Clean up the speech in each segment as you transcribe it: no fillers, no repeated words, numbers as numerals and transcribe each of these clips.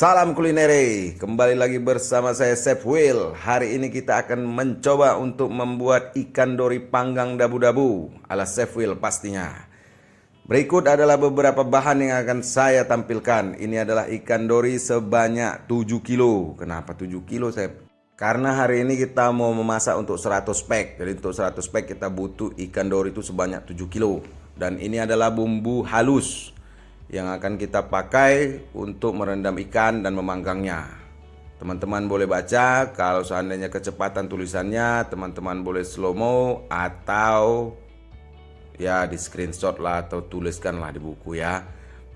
Salam kulinere, kembali lagi bersama saya Chef Will. Hari ini kita akan mencoba untuk membuat ikan dori panggang dabu-dabu ala Chef Will pastinya. Berikut adalah beberapa bahan yang akan saya tampilkan. Ini adalah ikan dori sebanyak 7 kilo. Kenapa 7 kilo Chef? Karena hari ini kita mau memasak untuk 100 pack. Jadi untuk 100 pack kita butuh ikan dori itu sebanyak 7 kilo. Dan ini adalah bumbu halus yang akan kita pakai untuk merendam ikan dan memanggangnya. Teman-teman boleh baca, kalau seandainya kecepatan tulisannya, teman-teman boleh slow mo atau ya di screenshot lah atau tuliskanlah di buku ya.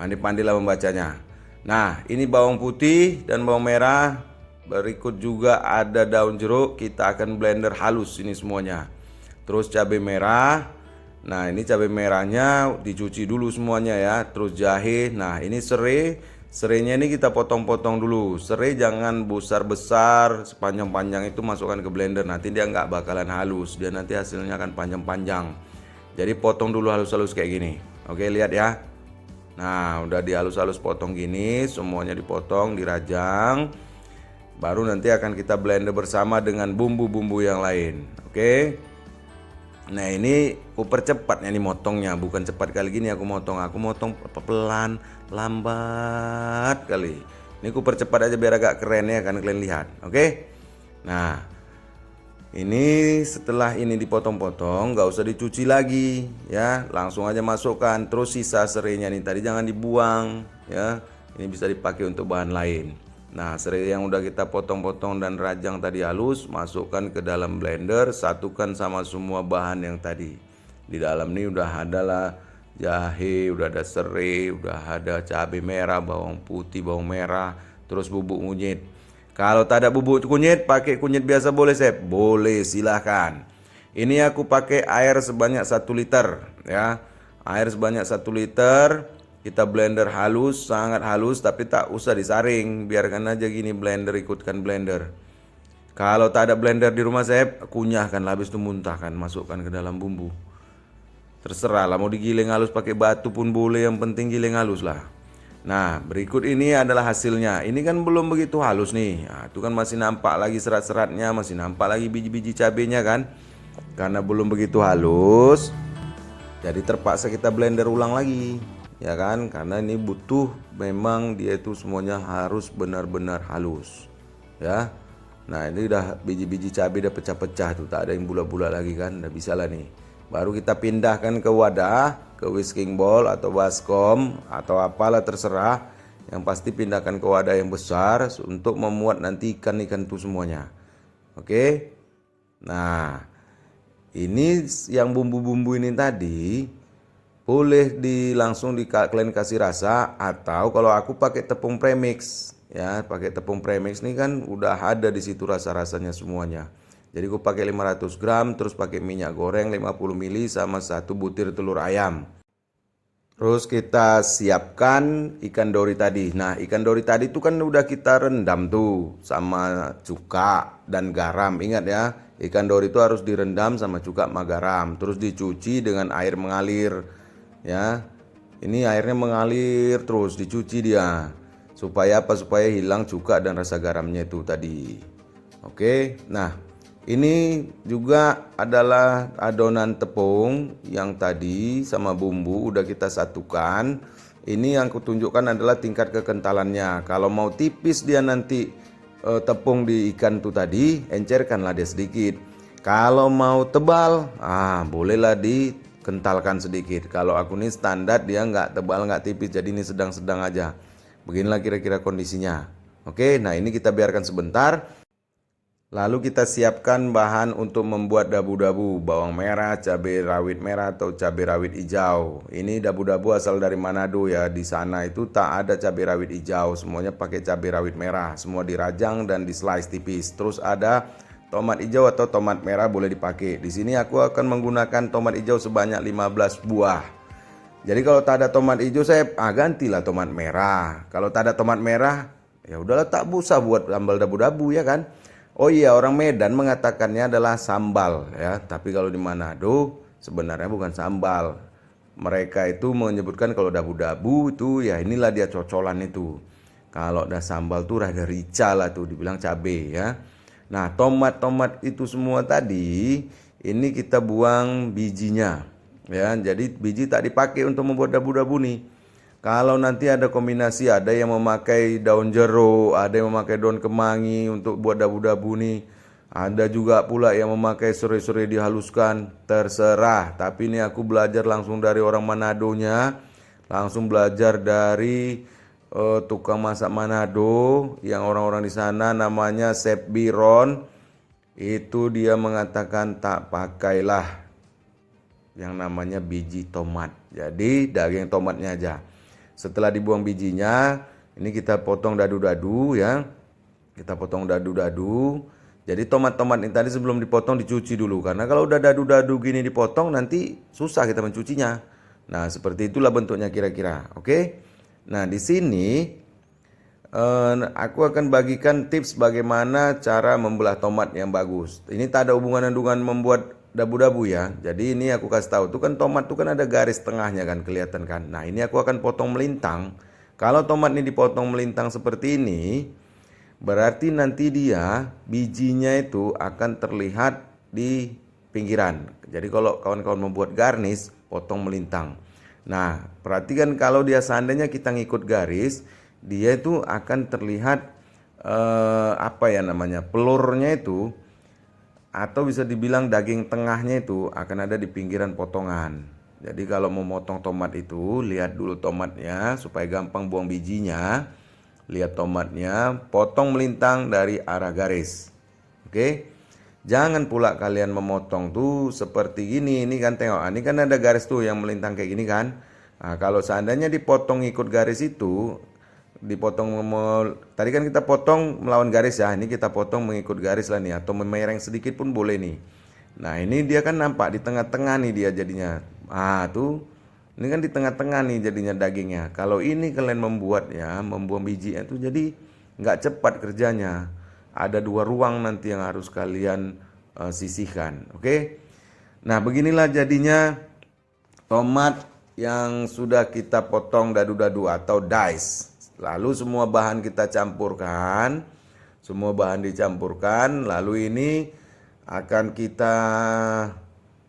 Pandai-pandailah membacanya. Nah, ini bawang putih dan bawang merah. Berikut juga ada daun jeruk, kita akan blender halus ini semuanya. Terus cabai merah. Nah, ini cabai merahnya dicuci dulu semuanya ya. Terus jahe. Nah, ini serai. Serainya ini kita potong-potong dulu. Serai jangan besar-besar, sepanjang-panjang itu masukkan ke blender. Nanti dia nggak bakalan halus. Dia nanti hasilnya akan panjang-panjang. Jadi potong dulu halus-halus kayak gini. Oke, lihat ya. Nah, udah dihalus-halus potong gini, semuanya dipotong, dirajang. Baru nanti akan kita blender bersama dengan bumbu-bumbu yang lain. Oke. Nah, ini aku percepatnya nih motongnya, bukan cepat kali gini aku motong pelan, lambat kali. Ini aku percepat aja biar agak keren ya, kan kalian lihat. Oke. Nah, ini setelah ini dipotong-potong, nggak usah dicuci lagi ya, langsung aja masukkan. Terus sisa serainya nih tadi jangan dibuang ya, ini bisa dipakai untuk bahan lain. Nah, serai yang udah kita potong-potong dan rajang tadi halus, masukkan ke dalam blender, satukan sama semua bahan yang tadi. Di dalam ini udah ada lah jahe, udah ada serai, udah ada cabai merah, bawang putih, bawang merah, terus bubuk kunyit. Kalau tak ada bubuk kunyit, pakai kunyit biasa boleh, Chef? Boleh, silahkan. Ini aku pakai air sebanyak 1 liter ya. Air sebanyak 1 liter. Kita blender halus, sangat halus, tapi tak usah disaring. Biarkan aja gini blender, ikutkan blender. Kalau tak ada blender di rumah saya, kunyahkan, habis itu muntahkan, masukkan ke dalam bumbu. Terserah lah, mau digiling halus pakai batu pun boleh, yang penting giling halus lah. Nah, berikut ini adalah hasilnya. Ini kan belum begitu halus nih. Nah, itu kan masih nampak lagi serat-seratnya, masih nampak lagi biji-biji cabenya kan. Karena belum begitu halus, jadi terpaksa kita blender ulang lagi. Ya kan, karena ini butuh memang dia itu semuanya harus benar-benar halus ya. Nah, ini udah biji-biji cabai udah pecah-pecah tuh, tak ada yang bulat-bulat lagi kan, udah bisa lah nih. Baru kita pindahkan ke wadah, ke whisking bowl atau baskom atau apalah terserah. Yang pasti pindahkan ke wadah yang besar untuk memuat nanti ikan-ikan itu semuanya. Oke. Nah, ini yang bumbu-bumbu ini tadi boleh langsung kalian kasih rasa, atau kalau aku pakai tepung premix ya, pakai tepung premix nih kan udah ada di situ rasa-rasanya semuanya. Jadi aku pakai 500 gram, terus pakai minyak goreng 50 ml sama 1 butir telur ayam. Terus kita siapkan ikan dori tadi. Nah, ikan dori tadi itu kan udah kita rendam tuh sama cuka dan garam. Ingat ya, ikan dori itu harus direndam sama cuka sama garam, terus dicuci dengan air mengalir. Ya, ini airnya mengalir terus, dicuci dia. Supaya apa? Supaya hilang cuka dan rasa garamnya itu tadi. Oke, nah ini juga adalah adonan tepung yang tadi sama bumbu udah kita satukan. Ini yang kutunjukkan adalah tingkat kekentalannya. Kalau mau tipis dia nanti tepung di ikan itu tadi, encerkanlah dia sedikit. Kalau mau tebal, bolehlah kentalkan sedikit. Kalau aku ini standar, dia nggak tebal nggak tipis, jadi ini sedang-sedang aja. Beginilah kira-kira kondisinya. Oke, nah ini kita biarkan sebentar. Lalu kita siapkan bahan untuk membuat dabu-dabu. Bawang merah, cabai rawit merah atau cabai rawit hijau. Ini dabu-dabu asal dari Manado ya. Di sana itu tak ada cabai rawit hijau, semuanya pakai cabai rawit merah. Semua dirajang dan di slice tipis. Terus ada tomat hijau atau tomat merah boleh dipakai. Di sini aku akan menggunakan tomat hijau sebanyak 15 buah. Jadi kalau tak ada tomat hijau saya gantilah tomat merah. Kalau tak ada tomat merah, ya udahlah tak usah buat sambal dabu-dabu ya kan. Oh iya, orang Medan mengatakannya adalah sambal ya, tapi kalau di Manado sebenarnya bukan sambal. Mereka itu menyebutkan kalau dabu-dabu itu ya inilah dia cocolan itu. Kalau udah sambal tuh rada rica lah tuh, dibilang cabe ya. Nah, tomat-tomat itu semua tadi, ini kita buang bijinya. Ya, jadi biji tak dipakai untuk membuat dabu-dabu nih. Kalau nanti ada kombinasi, ada yang memakai daun jeruk, ada yang memakai daun kemangi untuk buat dabu-dabu nih. Ada juga pula yang memakai serai-serai dihaluskan, terserah. Tapi ini aku belajar langsung dari orang Manadonya, langsung belajar dari tukang masak Manado yang orang-orang di sana namanya Chef Biron. Itu dia mengatakan tak pakailah yang namanya biji tomat. Jadi daging tomatnya aja. Setelah dibuang bijinya, ini kita potong dadu-dadu ya. Kita potong dadu-dadu. Jadi tomat-tomat ini tadi sebelum dipotong dicuci dulu. Karena kalau udah dadu-dadu gini dipotong nanti susah kita mencucinya. Nah, seperti itulah bentuknya kira-kira. Oke. Nah, di sini aku akan bagikan tips bagaimana cara membelah tomat yang bagus. Ini tak ada hubungan dengan membuat dabu-dabu ya. Jadi ini aku kasih tahu tuh kan tomat tuh kan ada garis tengahnya kan, kelihatan kan. Nah, ini aku akan potong melintang. Kalau tomat ini dipotong melintang seperti ini, berarti nanti dia bijinya itu akan terlihat di pinggiran. Jadi kalau kawan-kawan membuat garnish, potong melintang. Nah, perhatikan kalau dia seandainya kita ngikut garis, dia itu akan terlihat pelurnya itu, atau bisa dibilang daging tengahnya itu akan ada di pinggiran potongan. Jadi kalau mau motong tomat itu, lihat dulu tomatnya supaya gampang buang bijinya. Lihat tomatnya, potong melintang dari arah garis. Oke. Jangan pula kalian memotong tuh seperti gini. Ini kan tengok, ini kan ada garis tuh yang melintang kayak gini kan. Nah, kalau seandainya dipotong ikut garis itu, tadi kan kita potong melawan garis ya. Ini kita potong mengikut garis lah nih, atau memereng sedikit pun boleh nih. Nah, ini dia kan nampak di tengah-tengah nih dia jadinya. Tuh. Ini kan di tengah-tengah nih jadinya dagingnya. Kalau ini kalian membuat ya, membuang bijinya itu jadi nggak cepat kerjanya. Ada 2 ruang nanti yang harus kalian sisihkan. Oke. Nah, beginilah jadinya tomat yang sudah kita potong dadu-dadu atau dice. Lalu semua bahan kita campurkan. Semua bahan dicampurkan. Lalu ini akan kita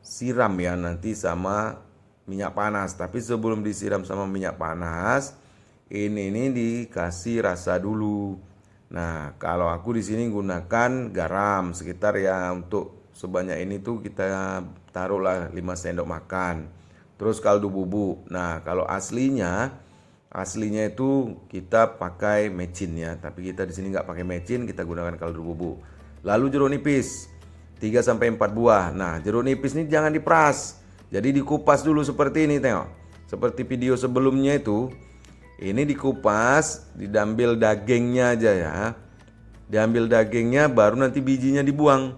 siram ya nanti sama minyak panas. Tapi sebelum disiram sama minyak panas, ini dikasih rasa dulu. Nah, kalau aku di sini gunakan garam sekitar ya, untuk sebanyak ini tuh kita taruhlah 5 sendok makan. Terus kaldu bubuk. Nah, kalau aslinya itu kita pakai mecin ya, tapi kita di sini nggak pakai mecin, kita gunakan kaldu bubuk. Lalu jeruk nipis 3 sampai 4 buah. Nah, jeruk nipis ini jangan diperas. Jadi dikupas dulu seperti ini, tengok. Seperti video sebelumnya itu. Ini dikupas, diambil dagingnya aja ya. Diambil dagingnya, baru nanti bijinya dibuang.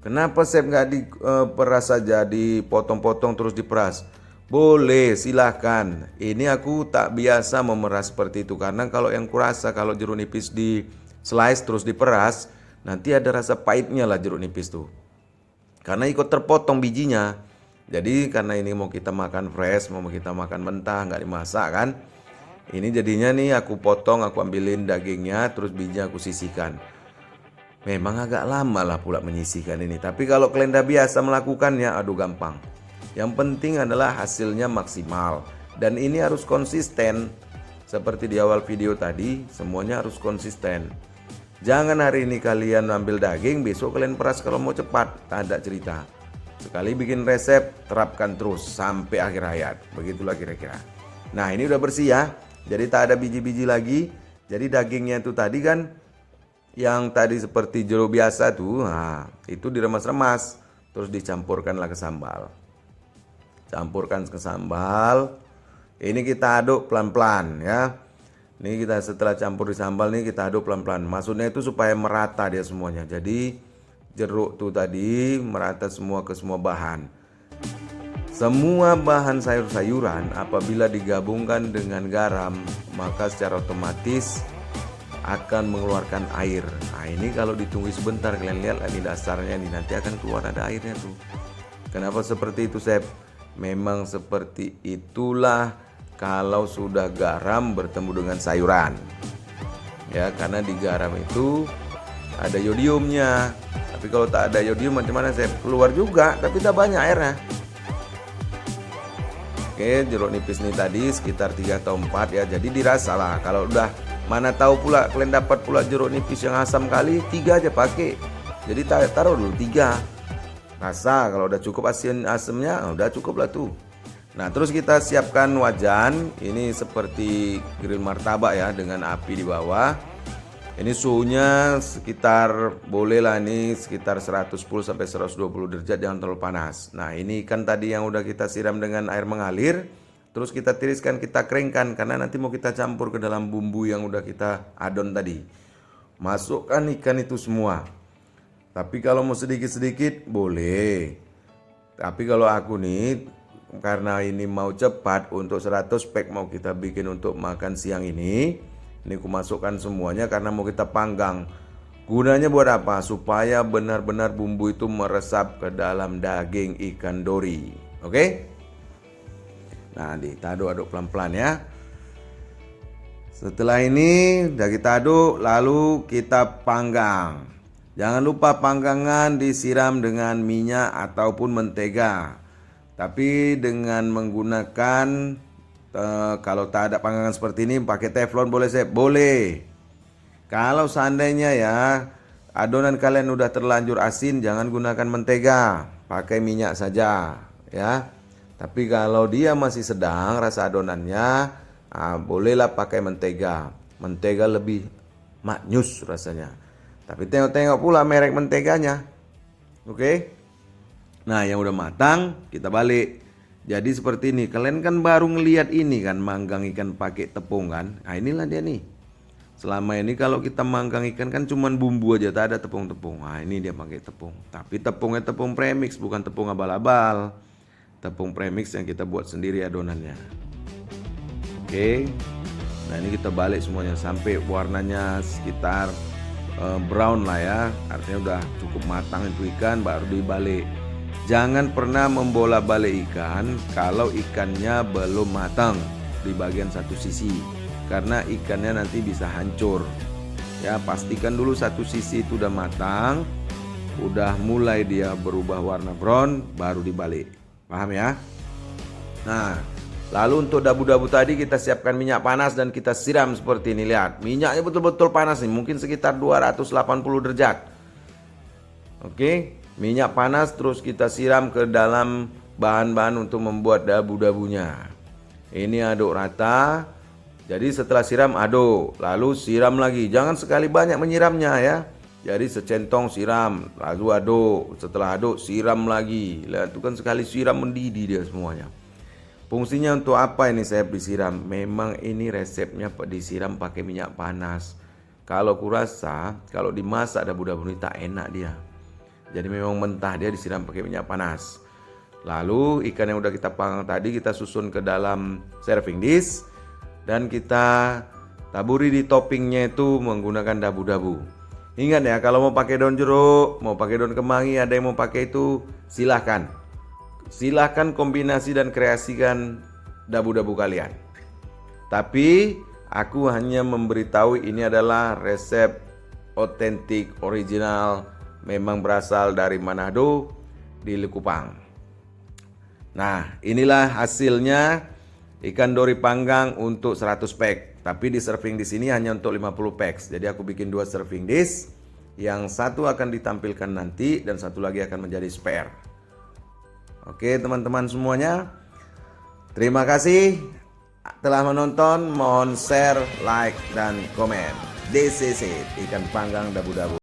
Kenapa Chef nggak diperas saja, dipotong-potong terus diperas? Boleh, silahkan. Ini aku tak biasa memeras seperti itu. Karena kalau yang kurasa, kalau jeruk nipis di slice terus diperas, nanti ada rasa pahitnya lah jeruk nipis tuh. Karena ikut terpotong bijinya. Jadi karena ini mau kita makan fresh, mau kita makan mentah, nggak dimasak kan. Ini jadinya nih aku potong, aku ambilin dagingnya, terus bijinya aku sisihkan. Memang agak lama lah pula menyisihkan ini. Tapi kalau kalian udah biasa melakukannya, aduh gampang. Yang penting adalah hasilnya maksimal. Dan ini harus konsisten. Seperti di awal video tadi, semuanya harus konsisten. Jangan hari ini kalian ambil daging, besok kalian peras kalau mau cepat. Tak ada cerita. Sekali bikin resep, terapkan terus sampai akhir hayat. Begitulah kira-kira. Nah, ini udah bersih ya. Jadi tak ada biji-biji lagi. Jadi dagingnya itu tadi kan, yang tadi seperti jeruk biasa tuh, itu diremas-remas. Terus dicampurkanlah ke sambal. Campurkan ke sambal. Ini kita aduk pelan-pelan ya. Ini kita setelah campur di sambal nih kita aduk pelan-pelan. Maksudnya itu supaya merata dia semuanya. Jadi jeruk tuh tadi merata semua ke semua bahan. Semua bahan sayur-sayuran apabila digabungkan dengan garam, maka secara otomatis akan mengeluarkan air. Nah, ini kalau ditunggu sebentar, kalian lihat ini dasarnya ini nanti akan keluar ada airnya tuh. Kenapa seperti itu, Chef? Memang seperti itulah kalau sudah garam bertemu dengan sayuran. ya, karena di garam itu ada yodiumnya. Tapi kalau tak ada yodium macam mana saya keluar juga, tapi tak banyak airnya. Oke, jeruk nipis ini tadi sekitar 3 atau 4 ya. Jadi dirasa lah. Kalau udah mana tahu pula kalian dapat pula jeruk nipis yang asam kali, 3 aja pakai. Jadi taruh dulu 3. Rasa kalau udah cukup asamnya, udah cukup lah tuh. Nah, terus kita siapkan wajan. Ini seperti grill martabak ya, dengan api di bawah. Ini suhunya sekitar bolehlah ini sekitar 110 sampai 120 derajat, jangan terlalu panas. Nah, ini ikan tadi yang udah kita siram dengan air mengalir, terus kita tiriskan, kita keringkan karena nanti mau kita campur ke dalam bumbu yang udah kita adon tadi. Masukkan ikan itu semua. Tapi kalau mau sedikit-sedikit boleh. Tapi kalau aku nih, karena ini mau cepat, untuk 100 pack mau kita bikin untuk makan siang ini aku masukkan semuanya karena mau kita panggang. Gunanya buat apa? Supaya benar-benar bumbu itu meresap ke dalam daging ikan dori. Oke? Nah, kita aduk-aduk pelan-pelan ya. Setelah ini udah kita aduk, lalu kita panggang. Jangan lupa panggangan disiram dengan minyak ataupun mentega. Tapi dengan menggunakan kalau tak ada panggangan seperti ini, pakai teflon boleh Chef? Boleh. Kalau seandainya ya adonan kalian udah terlanjur asin, jangan gunakan mentega, pakai minyak saja ya. Tapi kalau dia masih sedang rasa adonannya, bolehlah pakai mentega. Mentega lebih maknyus rasanya. Tapi tengok-tengok pula merek menteganya. Oke? Nah, yang udah matang kita balik. Jadi seperti ini, kalian kan baru ngelihat ini kan, manggang ikan pakai tepung kan. Nah, inilah dia nih. Selama ini kalau kita manggang ikan kan cuman bumbu aja, tak ada tepung-tepung. Nah, ini dia pakai tepung. Tapi tepungnya tepung premix, bukan tepung abal-abal. Tepung premix yang kita buat sendiri adonannya. Oke. Nah, ini kita balik semuanya sampai warnanya sekitar brown lah ya. Artinya udah cukup matang itu ikan, baru dibalik. Jangan pernah membolak-balik ikan kalau ikannya belum matang di bagian satu sisi, karena ikannya nanti bisa hancur. Ya, pastikan dulu satu sisi itu udah matang, udah mulai dia berubah warna brown, baru dibalik. Paham ya? Nah, lalu untuk dabu-dabu tadi kita siapkan minyak panas dan kita siram seperti ini. Lihat, minyaknya betul-betul panas nih, mungkin sekitar 280 derajat. Oke. Minyak panas terus kita siram ke dalam bahan-bahan untuk membuat dabu-dabunya. Ini aduk rata. Jadi setelah siram aduk, lalu siram lagi. Jangan sekali banyak menyiramnya ya. Jadi secentong siram, lalu aduk. Setelah aduk siram lagi. Lihat itu kan sekali siram mendidih dia semuanya. Fungsinya untuk apa ini saya disiram? Memang ini resepnya disiram pakai minyak panas. Kalau kurasa kalau dimasak dabu-dabu ini tak enak dia. Jadi memang mentah dia disiram pakai minyak panas. Lalu ikan yang udah kita panggang tadi kita susun ke dalam serving dish dan kita taburi di toppingnya itu menggunakan dabu-dabu. Ingat ya, kalau mau pakai daun jeruk, mau pakai daun kemangi, ada yang mau pakai itu silahkan. Silahkan kombinasi dan kreasikan dabu-dabu kalian. Tapi aku hanya memberitahu ini adalah resep otentik original. Memang berasal dari Manado di Likupang. Nah, inilah hasilnya ikan dori panggang untuk 100 pack. Tapi di serving di sini hanya untuk 50 packs. Jadi aku bikin 2 serving dish. Yang satu akan ditampilkan nanti dan satu lagi akan menjadi spare. Oke, teman-teman semuanya. Terima kasih telah menonton. Mohon share, like dan komen. This is it, ikan panggang dabu-dabu.